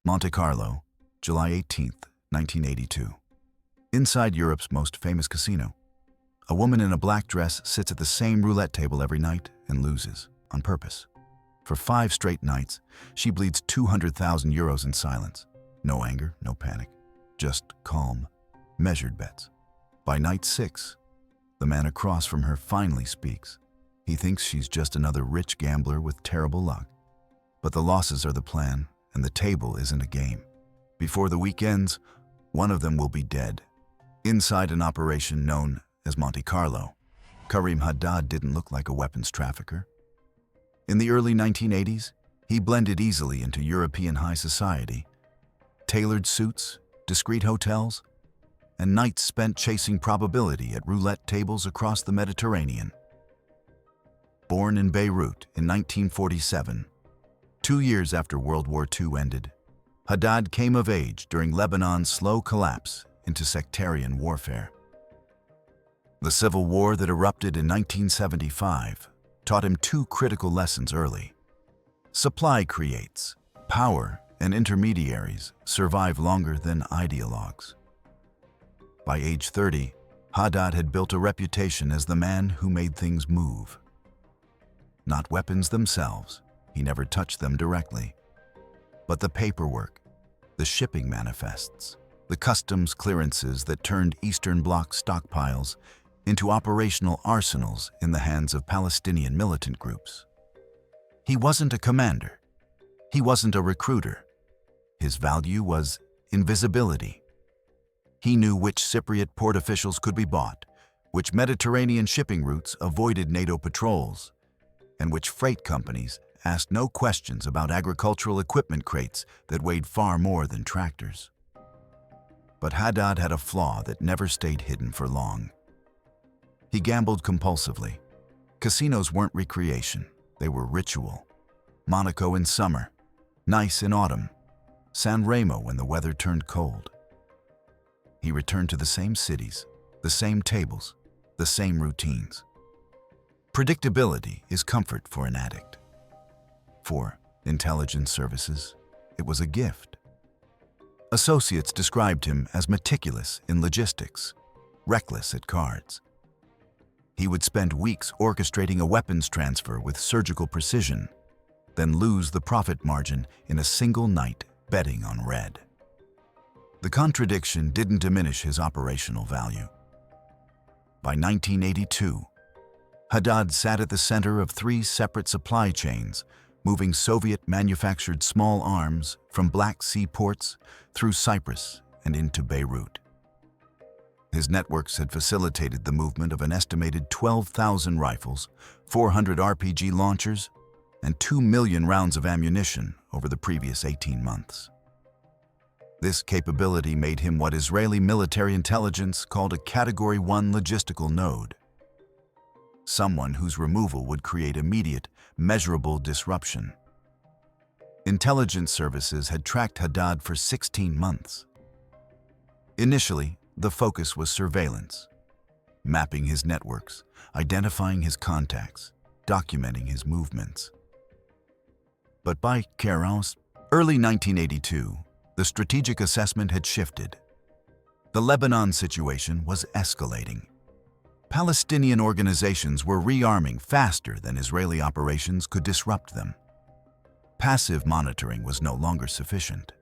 Monte Carlo, July 18, 1982. Inside Europe's most famous casino, a woman in a black dress sits at the same roulette table every night and loses, on purpose. For 5 straight nights, she bleeds 200,000 euros in silence. No anger, no panic, just calm, measured bets. By night 6, the man across from her finally speaks. He thinks she's just another rich gambler with terrible luck. But the losses are the plan, and the table isn't a game. Before the week ends, one of them will be dead. Inside an operation known as Monte Carlo, Karim Haddad didn't look like a weapons trafficker. In the early 1980s, he blended easily into European high society. Tailored suits, discreet hotels, and nights spent chasing probability at roulette tables across the Mediterranean. Born in Beirut in 1947, 2 years after World War II ended, Haddad came of age during Lebanon's slow collapse into sectarian warfare. The civil war that erupted in 1975 taught him 2 critical lessons early. Supply creates, power and intermediaries survive longer than ideologues. By age 30, Haddad had built a reputation as the man who made things move. Not weapons themselves, he never touched them directly, but the paperwork, the shipping manifests, the customs clearances that turned Eastern Bloc stockpiles into operational arsenals in the hands of Palestinian militant groups. He wasn't a commander. He wasn't a recruiter. His value was invisibility. He knew which Cypriot port officials could be bought, which Mediterranean shipping routes avoided NATO patrols, and which freight companies asked no questions about agricultural equipment crates that weighed far more than tractors. But Haddad had a flaw that never stayed hidden for long. He gambled compulsively. Casinos weren't recreation, they were ritual. Monaco in summer, Nice in autumn, San Remo when the weather turned cold. He returned to the same cities, the same tables, the same routines. Predictability is comfort for an addict. For intelligence services, it was a gift. Associates described him as meticulous in logistics, reckless at cards. He would spend weeks orchestrating a weapons transfer with surgical precision, then lose the profit margin in a single night betting on red. The contradiction didn't diminish his operational value. By 1982, Haddad sat at the center of 3 separate supply chains, moving Soviet-manufactured small arms from Black Sea ports through Cyprus and into Beirut. His networks had facilitated the movement of an estimated 12,000 rifles, 400 RPG launchers, and 2 million rounds of ammunition over the previous 18 months. This capability made him what Israeli military intelligence called a Category 1 logistical node. Someone whose removal would create immediate, measurable disruption. Intelligence services had tracked Haddad for 16 months. Initially, the focus was surveillance, mapping his networks, identifying his contacts, documenting his movements. But by Karim's early 1982, the strategic assessment had shifted. The Lebanon situation was escalating. Palestinian organizations were rearming faster than Israeli operations could disrupt them. Passive monitoring was no longer sufficient.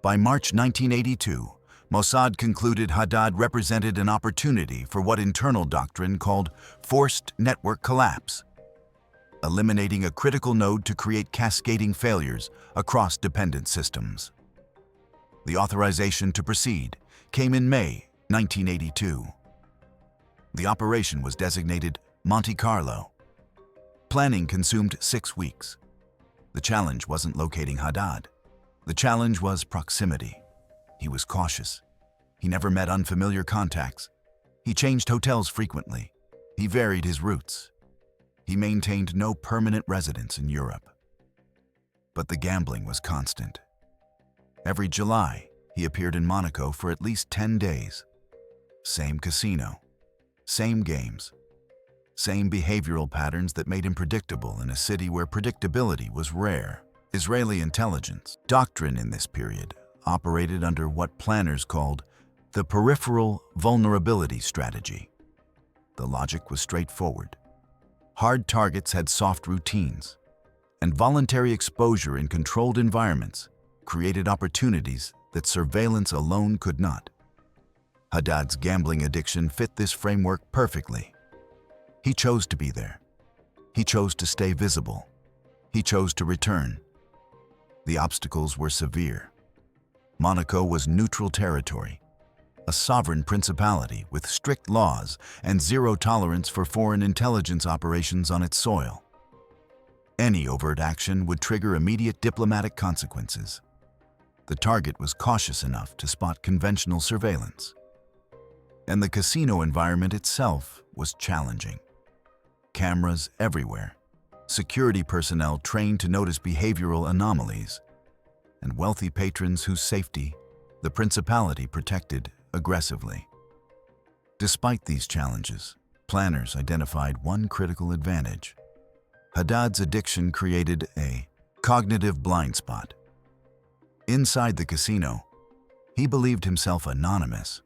By March 1982, Mossad concluded Haddad represented an opportunity for what internal doctrine called forced network collapse, eliminating a critical node to create cascading failures across dependent systems. The authorization to proceed came in May 1982. The operation was designated Monte Carlo. Planning consumed 6 weeks. The challenge wasn't locating Haddad. The challenge was proximity. He was cautious. He never met unfamiliar contacts. He changed hotels frequently. He varied his routes. He maintained no permanent residence in Europe. But the gambling was constant. Every July, he appeared in Monaco for at least 10 days. Same casino, same games, same behavioral patterns that made him predictable in a city where predictability was rare. Israeli intelligence doctrine in this period operated under what planners called the peripheral vulnerability strategy. The logic was straightforward. Hard targets had soft routines, and voluntary exposure in controlled environments created opportunities that surveillance alone could not. Haddad's gambling addiction fit this framework perfectly. He chose to be there. He chose to stay visible. He chose to return. The obstacles were severe. Monaco was neutral territory, a sovereign principality with strict laws and zero tolerance for foreign intelligence operations on its soil. Any overt action would trigger immediate diplomatic consequences. The target was cautious enough to spot conventional surveillance. And the casino environment itself was challenging. Cameras everywhere, security personnel trained to notice behavioral anomalies, and wealthy patrons whose safety the principality protected aggressively. Despite these challenges, planners identified one critical advantage. Haddad's addiction created a cognitive blind spot. Inside the casino, he believed himself anonymous.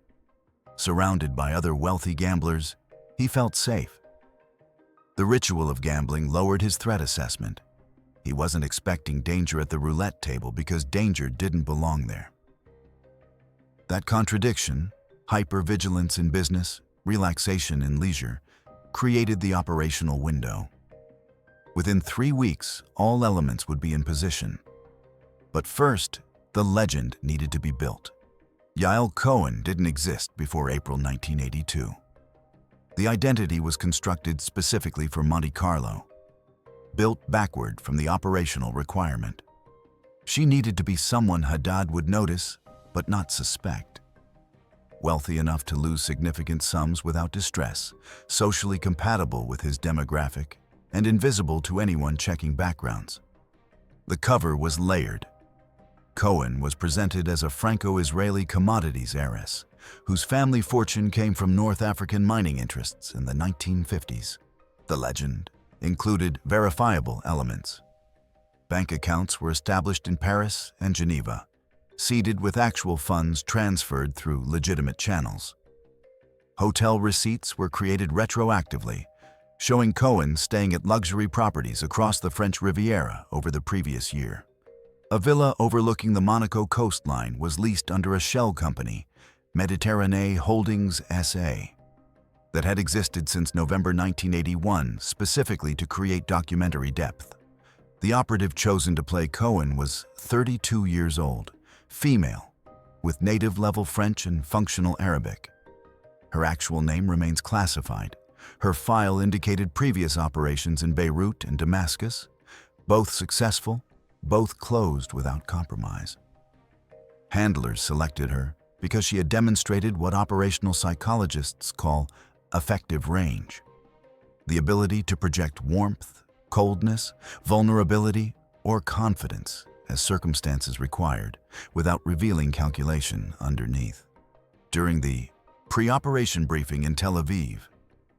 Surrounded by other wealthy gamblers, he felt safe. The ritual of gambling lowered his threat assessment. He wasn't expecting danger at the roulette table because danger didn't belong there. That contradiction, hypervigilance in business, relaxation in leisure, created the operational window. Within 3 weeks, all elements would be in position. But first, the legend needed to be built. Yael Cohen didn't exist before April 1982. The identity was constructed specifically for Monte Carlo, built backward from the operational requirement. She needed to be someone Haddad would notice, but not suspect. Wealthy enough to lose significant sums without distress, socially compatible with his demographic, and invisible to anyone checking backgrounds. The cover was layered. Cohen was presented as a Franco-Israeli commodities heiress, whose family fortune came from North African mining interests in the 1950s. The legend included verifiable elements. Bank accounts were established in Paris and Geneva, seeded with actual funds transferred through legitimate channels. Hotel receipts were created retroactively, showing Cohen staying at luxury properties across the French Riviera over the previous year. A villa overlooking the Monaco coastline was leased under a shell company, Mediterranee Holdings S.A., that had existed since November 1981 specifically to create documentary depth. The operative chosen to play Cohen was 32 years old, female, with native-level French and functional Arabic. Her actual name remains classified. Her file indicated previous operations in Beirut and Damascus, both successful, both closed without compromise. Handlers selected her because she had demonstrated what operational psychologists call affective range, the ability to project warmth, coldness, vulnerability, or confidence as circumstances required, without revealing calculation underneath. During the pre-operation briefing in Tel Aviv,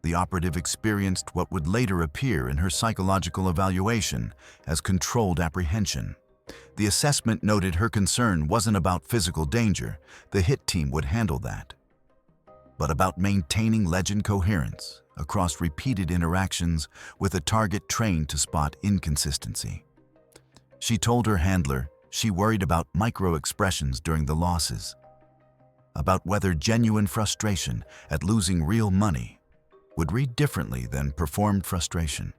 the operative experienced what would later appear in her psychological evaluation as controlled apprehension. The assessment noted her concern wasn't about physical danger, the hit team would handle that, but about maintaining legend coherence across repeated interactions with a target trained to spot inconsistency. She told her handler she worried about micro-expressions during the losses, about whether genuine frustration at losing real money would read differently than performed frustration.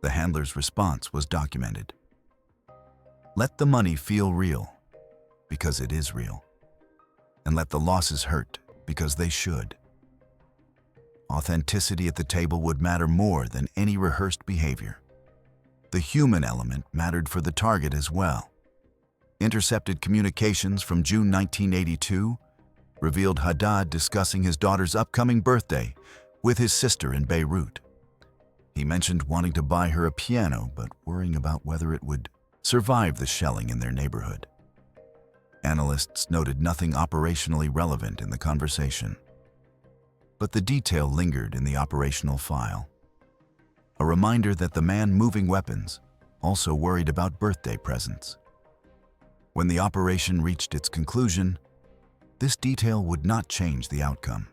The handler's response was documented. Let the money feel real, because it is real, and let the losses hurt, because they should. Authenticity at the table would matter more than any rehearsed behavior. The human element mattered for the target as well. Intercepted communications from June 1982 revealed Haddad discussing his daughter's upcoming birthday with his sister in Beirut. He mentioned wanting to buy her a piano, but worrying about whether it would survive the shelling in their neighborhood. Analysts noted nothing operationally relevant in the conversation, but the detail lingered in the operational file. A reminder that the man moving weapons also worried about birthday presents. When the operation reached its conclusion, this detail would not change the outcome.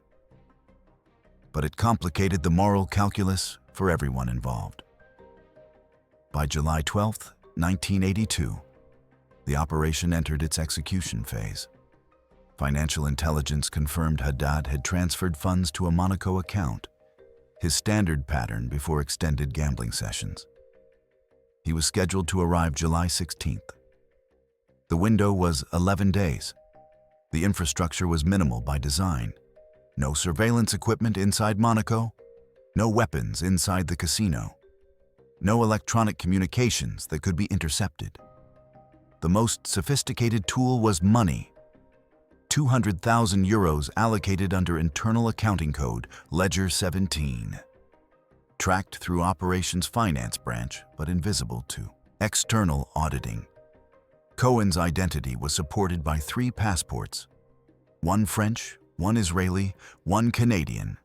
But it complicated the moral calculus for everyone involved. By July 12, 1982, the operation entered its execution phase. Financial intelligence confirmed Haddad had transferred funds to a Monaco account, his standard pattern before extended gambling sessions. He was scheduled to arrive July 16th. The window was 11 days. The infrastructure was minimal by design. No surveillance equipment inside Monaco, no weapons inside the casino, no electronic communications that could be intercepted. The most sophisticated tool was money. 200,000 euros allocated under internal accounting code Ledger 17. Tracked through operations finance branch, but invisible to external auditing. Cohen's identity was supported by 3 passports, one French, one Israeli, one Canadian,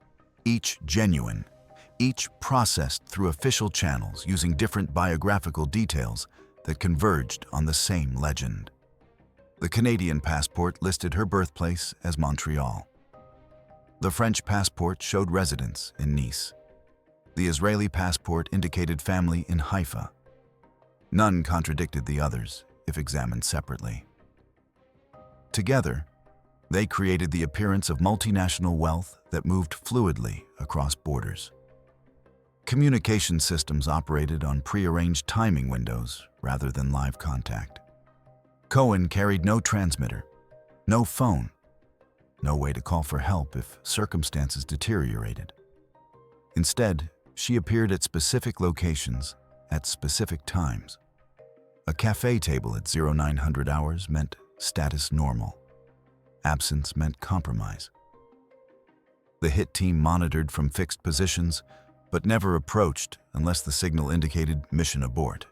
each genuine, each processed through official channels using different biographical details that converged on the same legend. The Canadian passport listed her birthplace as Montreal. The French passport showed residence in Nice. The Israeli passport indicated family in Haifa. None contradicted the others if examined separately. Together, they created the appearance of multinational wealth that moved fluidly across borders. Communication systems operated on prearranged timing windows rather than live contact. Cohen carried no transmitter, no phone, no way to call for help if circumstances deteriorated. Instead, she appeared at specific locations at specific times. A cafe table at 0900 hours meant status normal. Absence meant compromise. The hit team monitored from fixed positions, but never approached unless the signal indicated mission abort.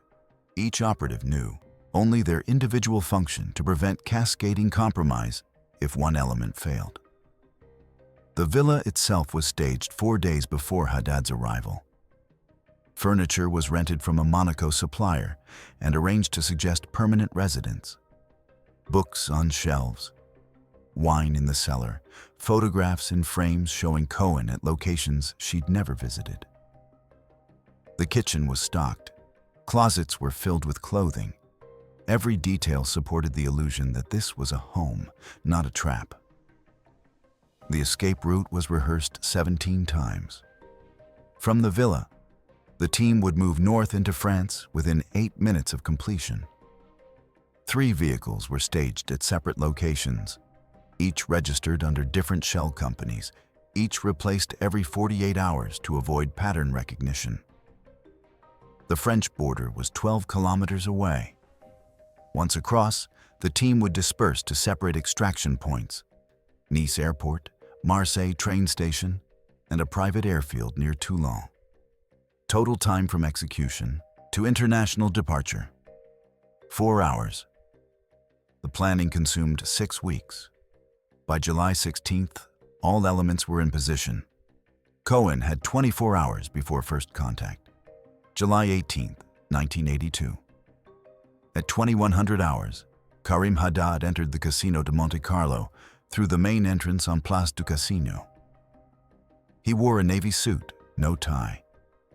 Each operative knew only their individual function to prevent cascading compromise if one element failed. The villa itself was staged 4 days before Haddad's arrival. Furniture was rented from a Monaco supplier and arranged to suggest permanent residence. Books on shelves, wine in the cellar, photographs in frames showing Cohen at locations she'd never visited. The kitchen was stocked. Closets were filled with clothing. Every detail supported the illusion that this was a home, not a trap. The escape route was rehearsed 17 times. From the villa, the team would move north into France within 8 minutes of completion. 3 vehicles were staged at separate locations, each registered under different shell companies, each replaced every 48 hours to avoid pattern recognition. The French border was 12 kilometers away. Once across, the team would disperse to separate extraction points: Nice Airport, Marseille train station, and a private airfield near Toulon. Total time from execution to international departure: 4 hours. The planning consumed 6 weeks. By July 16th, all elements were in position. Cohen had 24 hours before first contact. July 18th, 1982. At 2100 hours, Karim Haddad entered the Casino de Monte-Carlo through the main entrance on Place du Casino. He wore a navy suit, no tie,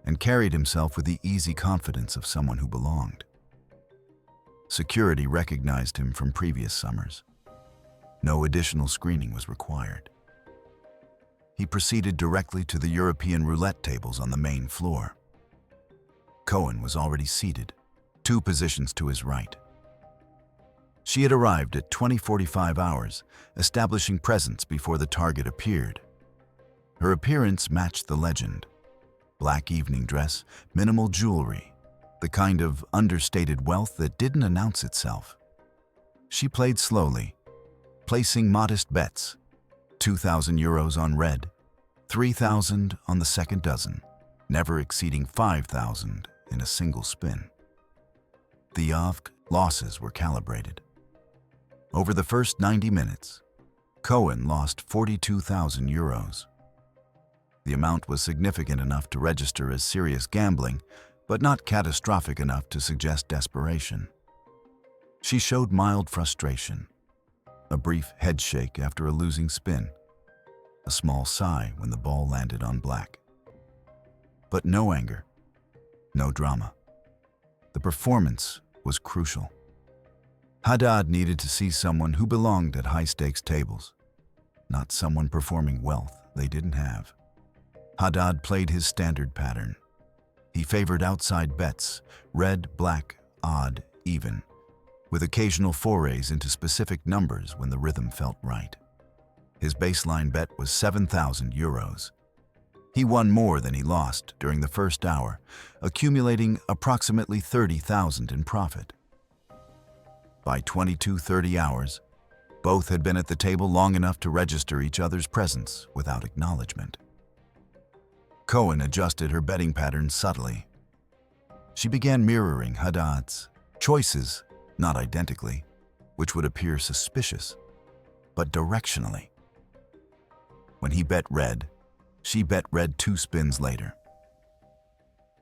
and carried himself with the easy confidence of someone who belonged. Security recognized him from previous summers. No additional screening was required. He proceeded directly to the European roulette tables on the main floor. Cohen was already seated, 2 positions to his right. She had arrived at 20:45 hours, establishing presence before the target appeared. Her appearance matched the legend. Black evening dress, minimal jewelry, the kind of understated wealth that didn't announce itself. She played slowly, placing modest bets: 2,000 euros on red, 3,000 on the second dozen, never exceeding 5,000 in a single spin. The losses were calibrated. Over the first 90 minutes, Cohen lost 42,000 euros. The amount was significant enough to register as serious gambling, but not catastrophic enough to suggest desperation. She showed mild frustration, a brief headshake after a losing spin, a small sigh when the ball landed on black. But no anger, no drama. The performance was crucial. Haddad needed to see someone who belonged at high-stakes tables, not someone performing wealth they didn't have. Haddad played his standard pattern. He favored outside bets, red, black, odd, even, with occasional forays into specific numbers when the rhythm felt right. His baseline bet was 7,000 euros. He won more than he lost during the first hour, accumulating approximately 30,000 in profit. By 22:30 hours, both had been at the table long enough to register each other's presence without acknowledgement. Cohen adjusted her betting pattern subtly. She began mirroring Haddad's choices, not identically, which would appear suspicious, but directionally. When he bet red, she bet red 2 spins later.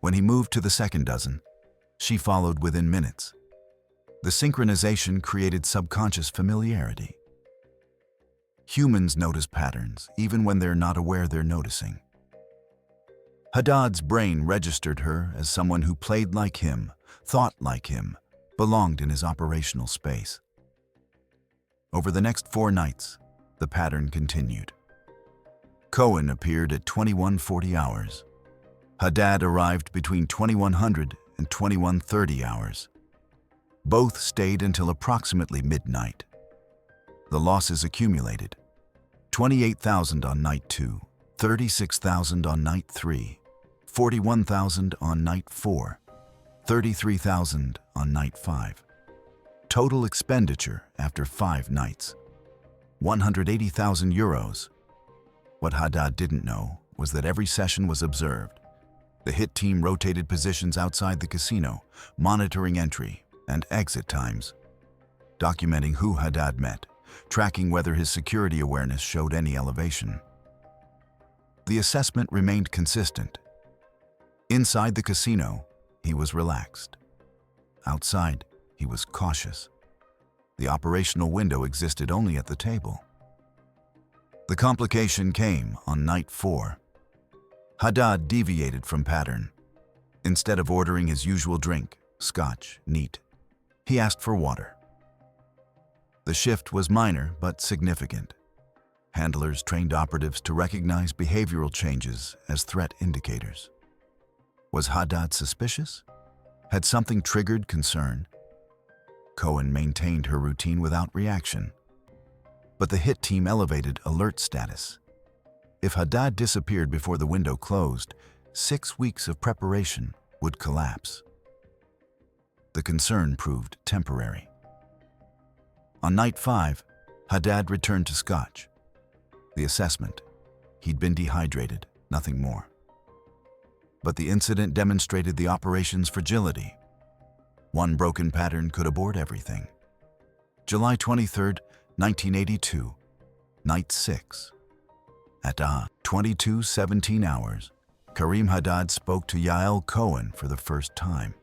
When he moved to the second dozen, she followed within minutes. The synchronization created subconscious familiarity. Humans notice patterns even when they're not aware they're noticing. Haddad's brain registered her as someone who played like him, thought like him, belonged in his operational space. Over the next 4 nights, the pattern continued. Cohen appeared at 21:40 hours. Haddad arrived between 2100 and 21:30 hours. Both stayed until approximately midnight. The losses accumulated: 28,000 on night 2, 36,000 on night 3, 41,000 on night 4, 33,000 on night 5. Total expenditure after 5 nights: 180,000 euros. What Haddad didn't know was that every session was observed. The hit team rotated positions outside the casino, monitoring entry and exit times, documenting who Haddad met, tracking whether his security awareness showed any elevation. The assessment remained consistent. Inside the casino, he was relaxed. Outside, he was cautious. The operational window existed only at the table. The complication came on night 4. Haddad deviated from pattern. Instead of ordering his usual drink, scotch, neat, he asked for water. The shift was minor but significant. Handlers trained operatives to recognize behavioral changes as threat indicators. Was Haddad suspicious? Had something triggered concern? Cohen maintained her routine without reaction. But the hit team elevated alert status. If Haddad disappeared before the window closed, 6 weeks of preparation would collapse. The concern proved temporary. On night 5, Haddad returned to scotch. The assessment: he'd been dehydrated, nothing more. But the incident demonstrated the operation's fragility. One broken pattern could abort everything. July 23, 1982, night 6. At 22:17 hours, Karim Haddad spoke to Yael Cohen for the first time.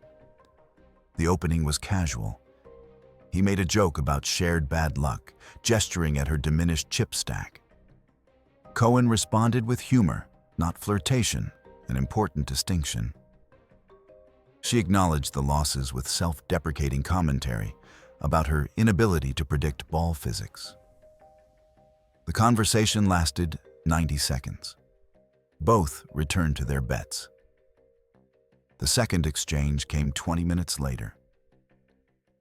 The opening was casual. He made a joke about shared bad luck, gesturing at her diminished chip stack. Cohen responded with humor, not flirtation, an important distinction. She acknowledged the losses with self-deprecating commentary about her inability to predict ball physics. The conversation lasted 90 seconds. Both returned to their bets. The second exchange came 20 minutes later.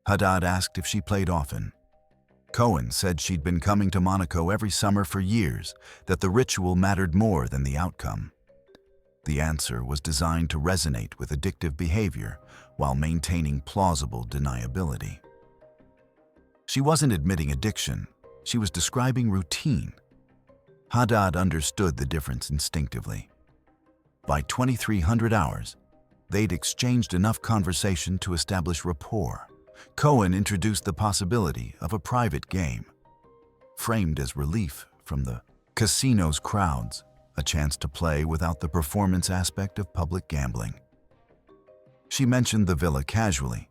Haddad asked if she played often. Cohen said she'd been coming to Monaco every summer for years, that the ritual mattered more than the outcome. The answer was designed to resonate with addictive behavior while maintaining plausible deniability. She wasn't admitting addiction, she was describing routine. Haddad understood the difference instinctively. By 2300 hours, they'd exchanged enough conversation to establish rapport. Cohen introduced the possibility of a private game, framed as relief from the casino's crowds, a chance to play without the performance aspect of public gambling. She mentioned the villa casually,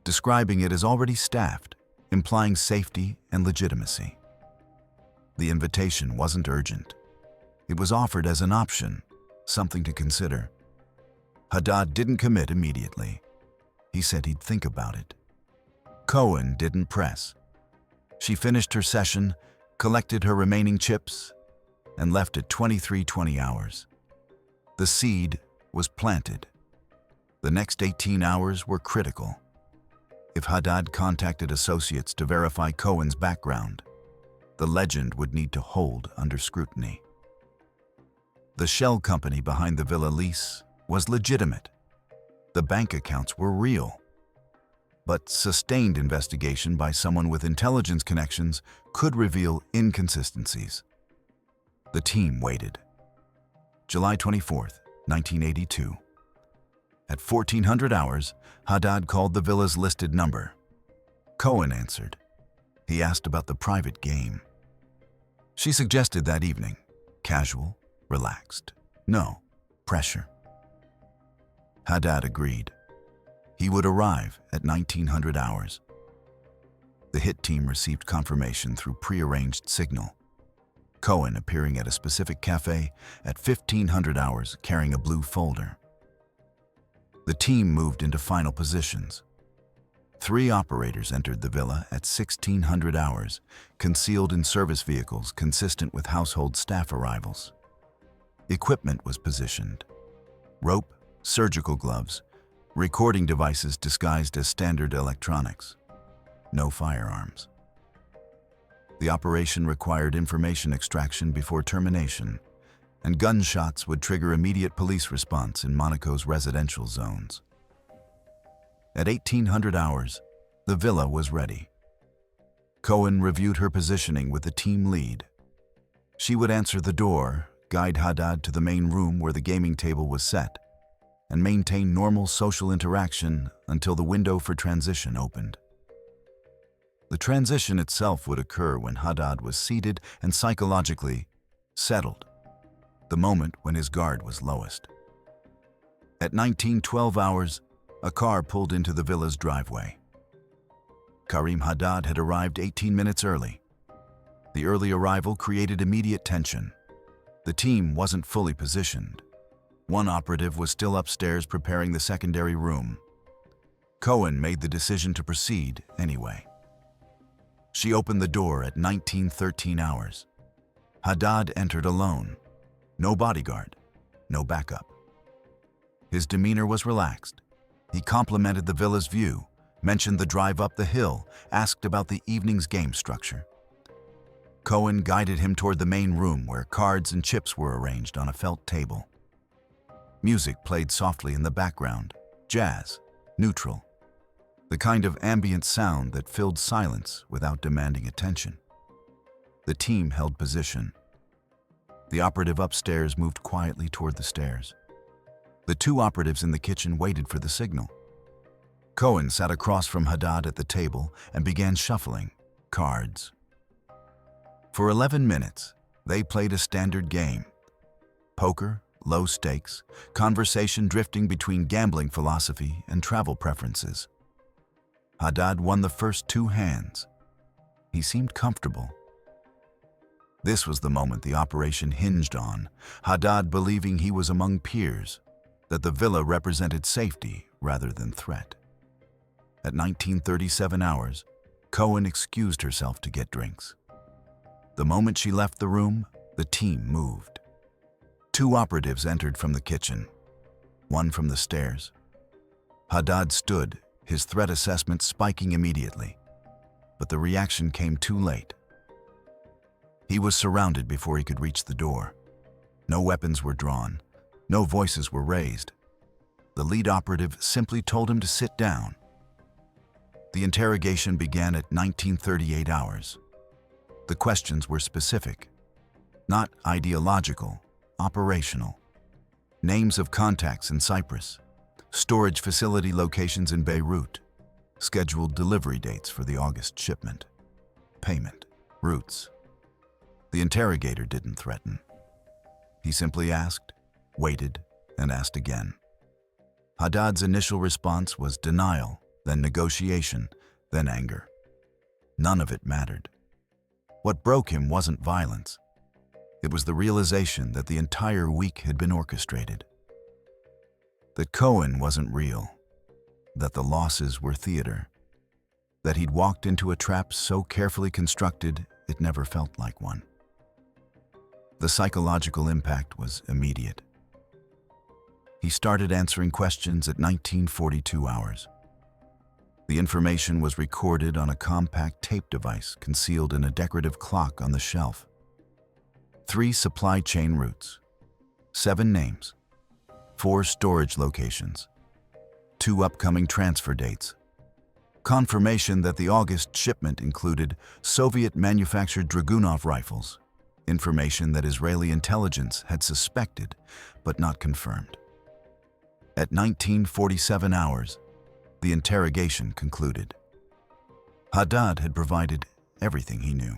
describing it as already staffed, implying safety and legitimacy. The invitation wasn't urgent. It was offered as an option, something to consider. Haddad didn't commit immediately. He said he'd think about it. Cohen didn't press. She finished her session, collected her remaining chips, and left at 23:20 hours. The seed was planted. The next 18 hours were critical. If Haddad contacted associates to verify Cohen's background, the legend would need to hold under scrutiny. The shell company behind the villa lease was legitimate. The bank accounts were real. But sustained investigation by someone with intelligence connections could reveal inconsistencies. The team waited. July 24th, 1982. At 1400 hours, Haddad called the villa's listed number. Cohen answered. He asked about the private game. She suggested that evening, casual, relaxed, no pressure. Haddad agreed. He would arrive at 1900 hours. The hit team received confirmation through prearranged signal. Cohen appearing at a specific cafe at 1500 hours carrying a blue folder. The team moved into final positions. 3 operators entered the villa at 1600 hours, concealed in service vehicles consistent with household staff arrivals. Equipment was positioned. Rope, surgical gloves, recording devices disguised as standard electronics. No firearms. The operation required information extraction before termination, and gunshots would trigger immediate police response in Monaco's residential zones. At 1800 hours, the villa was ready. Cohen reviewed her positioning with the team lead. She would answer the door, guide Haddad to the main room where the gaming table was set, and maintain normal social interaction until the window for transition opened. The transition itself would occur when Haddad was seated and psychologically settled, the moment when his guard was lowest. At 1912 hours, a car pulled into the villa's driveway. Karim Haddad had arrived 18 minutes early. The early arrival created immediate tension. The team wasn't fully positioned. One operative was still upstairs preparing the secondary room. Cohen made the decision to proceed anyway. She opened the door at 1913 hours. Haddad entered alone. No bodyguard, no backup. His demeanor was relaxed. He complimented the villa's view, mentioned the drive up the hill, asked about the evening's game structure. Cohen guided him toward the main room where cards and chips were arranged on a felt table. Music played softly in the background, jazz, neutral, the kind of ambient sound that filled silence without demanding attention. The team held position. The operative upstairs moved quietly toward the stairs. The 2 operatives in the kitchen waited for the signal. Cohen sat across from Haddad at the table and began shuffling cards. For 11 minutes, they played a standard game. Poker, low stakes, conversation drifting between gambling philosophy and travel preferences. Haddad won the first 2 hands. He seemed comfortable. This was the moment the operation hinged on, Haddad believing he was among peers, that the villa represented safety rather than threat. At 1937 hours, Cohen excused herself to get drinks. The moment she left the room, the team moved. 2 operatives entered from the kitchen, 1 from the stairs. Haddad stood, his threat assessment spiking immediately, but the reaction came too late. He was surrounded before he could reach the door. No weapons were drawn, no voices were raised. The lead operative simply told him to sit down. The interrogation began at 1938 hours. The questions were specific, not ideological, operational. Names of contacts in Cyprus, storage facility locations in Beirut, scheduled delivery dates for the August shipment, payment, routes. The interrogator didn't threaten. He simply asked, waited, and asked again. Haddad's initial response was denial, then negotiation, then anger. None of it mattered. What broke him wasn't violence. It was the realization that the entire week had been orchestrated. That Cohen wasn't real. That the losses were theater. That he'd walked into a trap so carefully constructed it never felt like one. The psychological impact was immediate. He started answering questions at 1942 hours. The information was recorded on a compact tape device concealed in a decorative clock on the shelf. 3 supply chain routes, 7 names, 4 storage locations, 2 upcoming transfer dates. Confirmation that the August shipment included Soviet-manufactured Dragunov rifles, information that Israeli intelligence had suspected but not confirmed. At 1947 hours, the interrogation concluded. Haddad had provided everything he knew.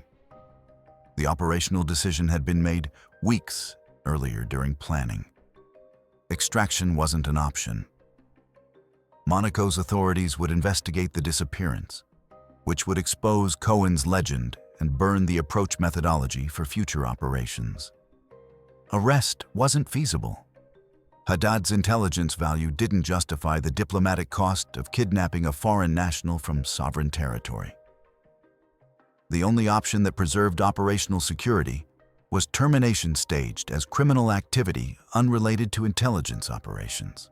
The operational decision had been made weeks earlier during planning. Extraction wasn't an option. Monaco's authorities would investigate the disappearance, which would expose Cohen's legend and burn the approach methodology for future operations. Arrest wasn't feasible. Haddad's intelligence value didn't justify the diplomatic cost of kidnapping a foreign national from sovereign territory. The only option that preserved operational security was termination staged as criminal activity unrelated to intelligence operations.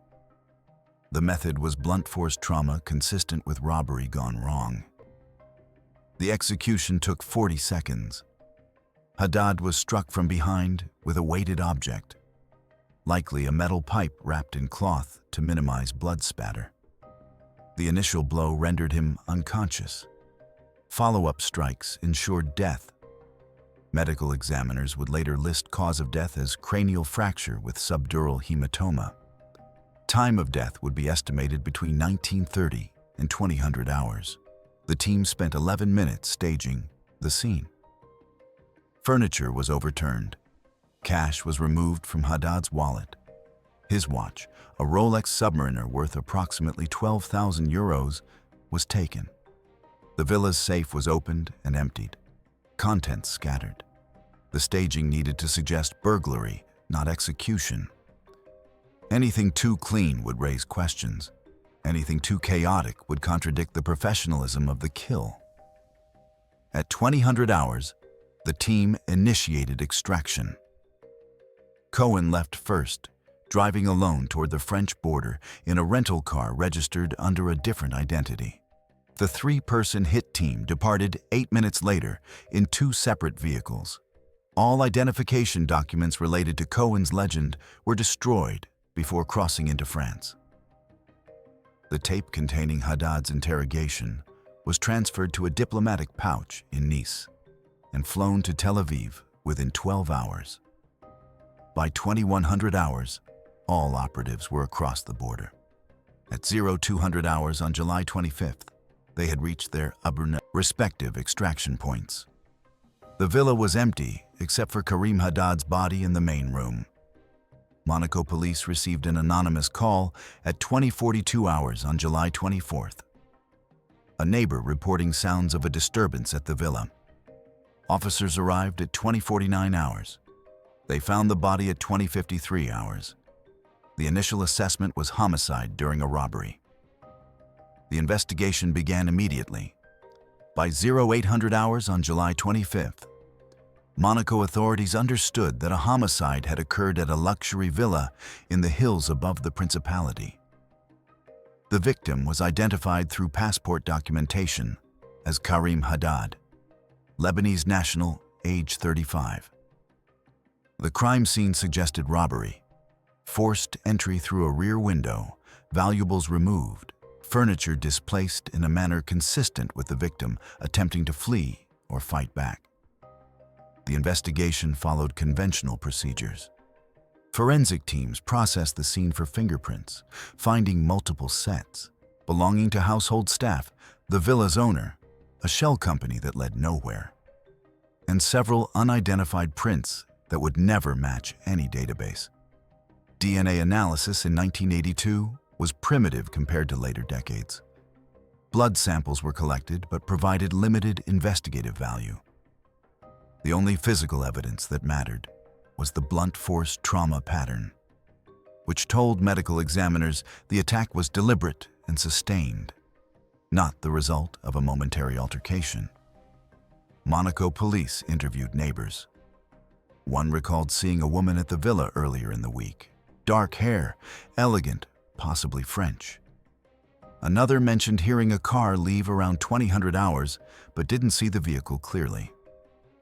The method was blunt force trauma consistent with robbery gone wrong. The execution took 40 seconds. Haddad was struck from behind with a weighted object, likely a metal pipe wrapped in cloth to minimize blood spatter. The initial blow rendered him unconscious. Follow-up strikes ensured death. Medical examiners would later list cause of death as cranial fracture with subdural hematoma. Time of death would be estimated between 1930 and 2000 hours. The team spent 11 minutes staging the scene. Furniture was overturned. Cash was removed from Haddad's wallet. His watch, a Rolex Submariner worth approximately 12,000 euros, was taken. The villa's safe was opened and emptied. Contents scattered. The staging needed to suggest burglary, not execution. Anything too clean would raise questions. Anything too chaotic would contradict the professionalism of the kill. At 2000 hours, the team initiated extraction. Cohen left first, driving alone toward the French border in a rental car registered under a different identity. The 3-person hit team departed 8 minutes later in 2 separate vehicles. All identification documents related to Cohen's legend were destroyed before crossing into France. The tape containing Haddad's interrogation was transferred to a diplomatic pouch in Nice and flown to Tel Aviv within 12 hours. By 2100 hours, all operatives were across the border. At 0200 hours on July 25th, they had reached their respective extraction points. The villa was empty except for Karim Haddad's body in the main room. Monaco police received an anonymous call at 2042 hours on July 24th. A neighbor reporting sounds of a disturbance at the villa. Officers arrived at 2049 hours. They found the body at 2053 hours. The initial assessment was homicide during a robbery. The investigation began immediately. By 0800 hours on July 25th, Monaco authorities understood that a homicide had occurred at a luxury villa in the hills above the principality. The victim was identified through passport documentation as Karim Haddad, Lebanese national, age 35. The crime scene suggested robbery, forced entry through a rear window, valuables removed, furniture displaced in a manner consistent with the victim attempting to flee or fight back. The investigation followed conventional procedures. Forensic teams processed the scene for fingerprints, finding multiple sets belonging to household staff, the villa's owner, a shell company that led nowhere, and several unidentified prints that would never match any database. DNA analysis in 1982 was primitive compared to later decades. Blood samples were collected but provided limited investigative value. The only physical evidence that mattered was the blunt force trauma pattern, which told medical examiners the attack was deliberate and sustained, not the result of a momentary altercation. Monaco police interviewed neighbors. One recalled seeing a woman at the villa earlier in the week. Dark hair, elegant, possibly French. Another mentioned hearing a car leave around 2000 hours, but didn't see the vehicle clearly.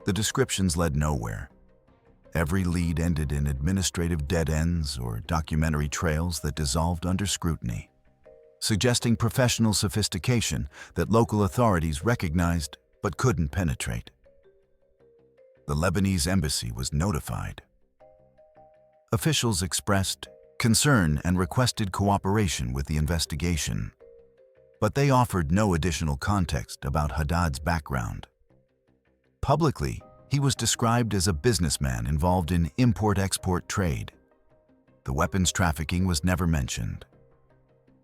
The descriptions led nowhere. Every lead ended in administrative dead ends or documentary trails that dissolved under scrutiny, suggesting professional sophistication that local authorities recognized but couldn't penetrate. The Lebanese embassy was notified. Officials expressed concern and requested cooperation with the investigation, but they offered no additional context about Haddad's background. Publicly, he was described as a businessman involved in import-export trade. The weapons trafficking was never mentioned.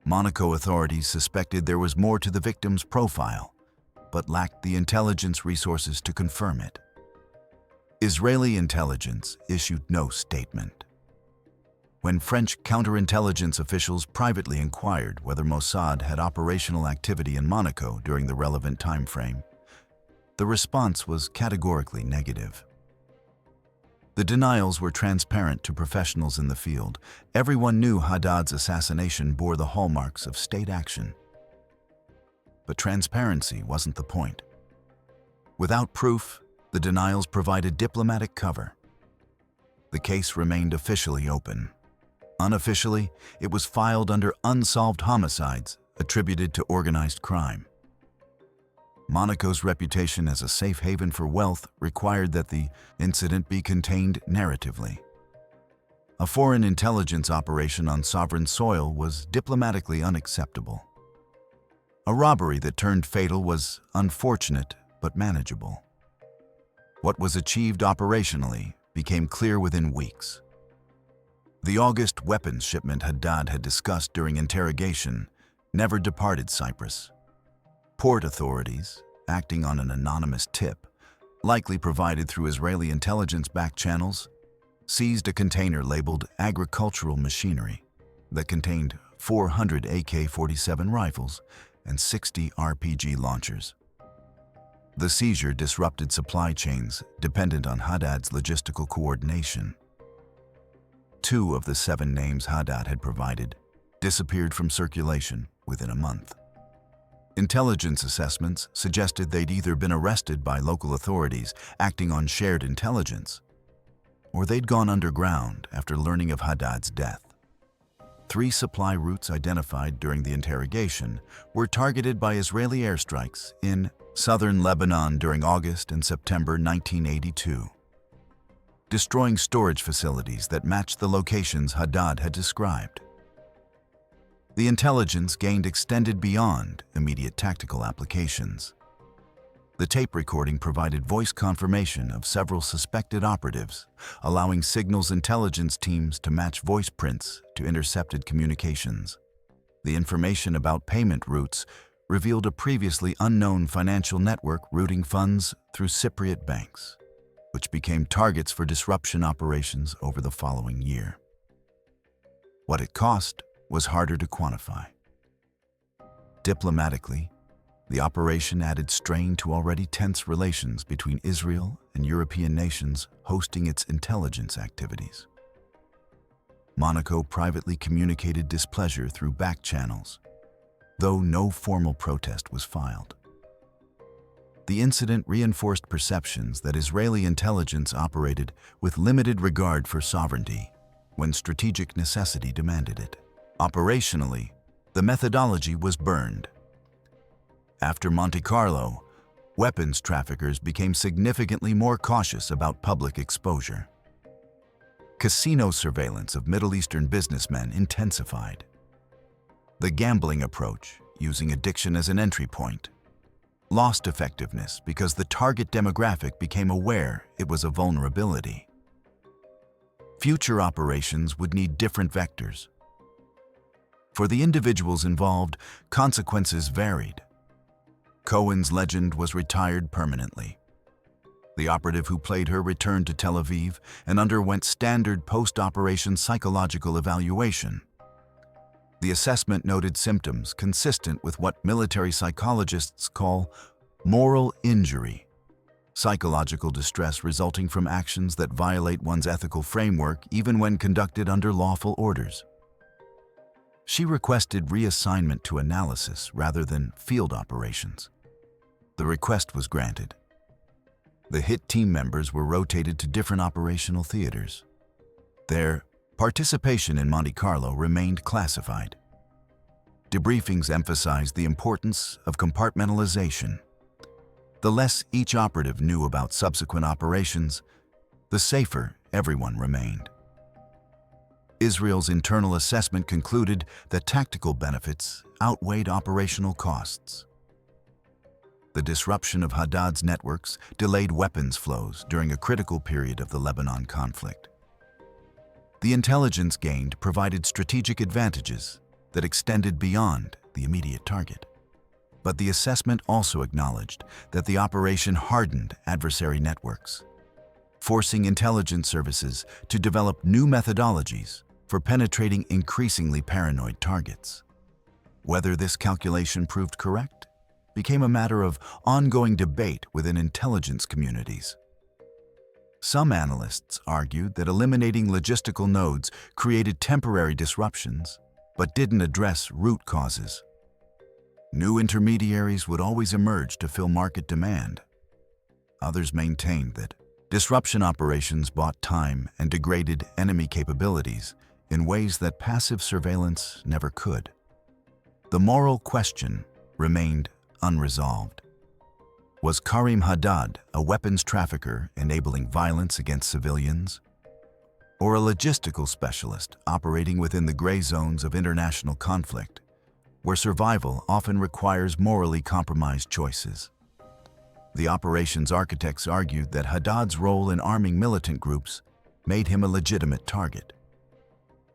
Monaco authorities suspected there was more to the victim's profile, but lacked the intelligence resources to confirm it. Israeli intelligence issued no statement. When French counterintelligence officials privately inquired whether Mossad had operational activity in Monaco during the relevant time frame, the response was categorically negative. The denials were transparent to professionals in the field. Everyone knew Haddad's assassination bore the hallmarks of state action. But transparency wasn't the point. Without proof, the denials provided diplomatic cover. The case remained officially open. Unofficially, it was filed under unsolved homicides attributed to organized crime. Monaco's reputation as a safe haven for wealth required that the incident be contained narratively. A foreign intelligence operation on sovereign soil was diplomatically unacceptable. A robbery that turned fatal was unfortunate but manageable. What was achieved operationally became clear within weeks. The August weapons shipment Haddad had discussed during interrogation never departed Cyprus. Port authorities, acting on an anonymous tip, likely provided through Israeli intelligence back channels, seized a container labeled agricultural machinery that contained 400 AK-47 rifles and 60 RPG launchers. The seizure disrupted supply chains dependent on Haddad's logistical coordination. 2 of the 7 names Haddad had provided disappeared from circulation within a month. Intelligence assessments suggested they'd either been arrested by local authorities acting on shared intelligence, or they'd gone underground after learning of Haddad's death. 3 supply routes identified during the interrogation were targeted by Israeli airstrikes in southern Lebanon during August and September 1982, destroying storage facilities that matched the locations Haddad had described. The intelligence gained extended beyond immediate tactical applications. The tape recording provided voice confirmation of several suspected operatives, allowing signals intelligence teams to match voice prints to intercepted communications. The information about payment routes revealed a previously unknown financial network routing funds through Cypriot banks, which became targets for disruption operations over the following year. What it cost was harder to quantify. Diplomatically, the operation added strain to already tense relations between Israel and European nations hosting its intelligence activities. Monaco privately communicated displeasure through back channels, though no formal protest was filed. The incident reinforced perceptions that Israeli intelligence operated with limited regard for sovereignty when strategic necessity demanded it. Operationally, the methodology was burned. After Monte Carlo, weapons traffickers became significantly more cautious about public exposure. Casino surveillance of Middle Eastern businessmen intensified. The gambling approach, using addiction as an entry point, lost effectiveness because the target demographic became aware it was a vulnerability. Future operations would need different vectors. For the individuals involved, consequences varied. Cohen's legend was retired permanently. The operative who played her returned to Tel Aviv and underwent standard post-operation psychological evaluation. The assessment noted symptoms consistent with what military psychologists call moral injury, psychological distress resulting from actions that violate one's ethical framework even when conducted under lawful orders. She requested reassignment to analysis rather than field operations. The request was granted. The hit team members were rotated to different operational theaters. Their participation in Monte Carlo remained classified. Debriefings emphasized the importance of compartmentalization. The less each operative knew about subsequent operations, the safer everyone remained. Israel's internal assessment concluded that tactical benefits outweighed operational costs. The disruption of Haddad's networks delayed weapons flows during a critical period of the Lebanon conflict. The intelligence gained provided strategic advantages that extended beyond the immediate target. But the assessment also acknowledged that the operation hardened adversary networks, forcing intelligence services to develop new methodologies for penetrating increasingly paranoid targets. Whether this calculation proved correct became a matter of ongoing debate within intelligence communities. Some analysts argued that eliminating logistical nodes created temporary disruptions, but didn't address root causes. New intermediaries would always emerge to fill market demand. Others maintained that disruption operations bought time and degraded enemy capabilities in ways that passive surveillance never could. The moral question remained unresolved. Was Karim Haddad a weapons trafficker enabling violence against civilians? Or a logistical specialist operating within the gray zones of international conflict, where survival often requires morally compromised choices? The operations architects argued that Haddad's role in arming militant groups made him a legitimate target,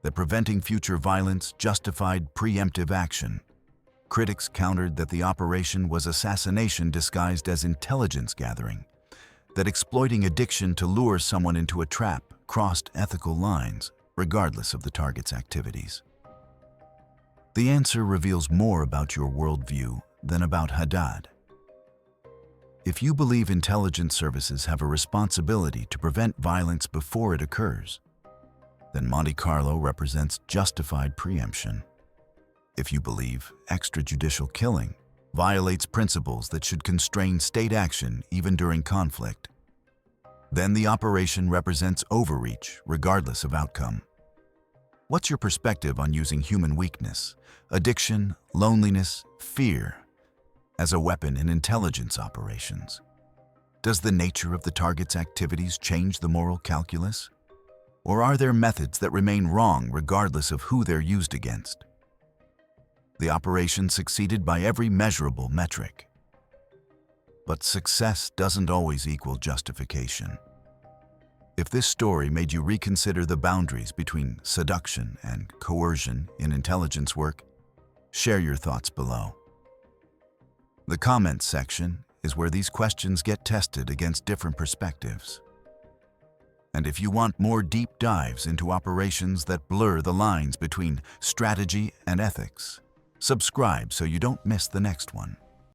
that preventing future violence justified preemptive action. Critics countered that the operation was assassination disguised as intelligence gathering, that exploiting addiction to lure someone into a trap crossed ethical lines, regardless of the target's activities. The answer reveals more about your worldview than about Haddad. If you believe intelligence services have a responsibility to prevent violence before it occurs, then Monte Carlo represents justified preemption. If you believe extrajudicial killing violates principles that should constrain state action even during conflict, then the operation represents overreach regardless of outcome. What's your perspective on using human weakness, addiction, loneliness, fear as a weapon in intelligence operations? Does the nature of the target's activities change the moral calculus? Or are there methods that remain wrong regardless of who they're used against? The operation succeeded by every measurable metric. But success doesn't always equal justification. If this story made you reconsider the boundaries between seduction and coercion in intelligence work, share your thoughts below. The comments section is where these questions get tested against different perspectives. And if you want more deep dives into operations that blur the lines between strategy and ethics, subscribe so you don't miss the next one.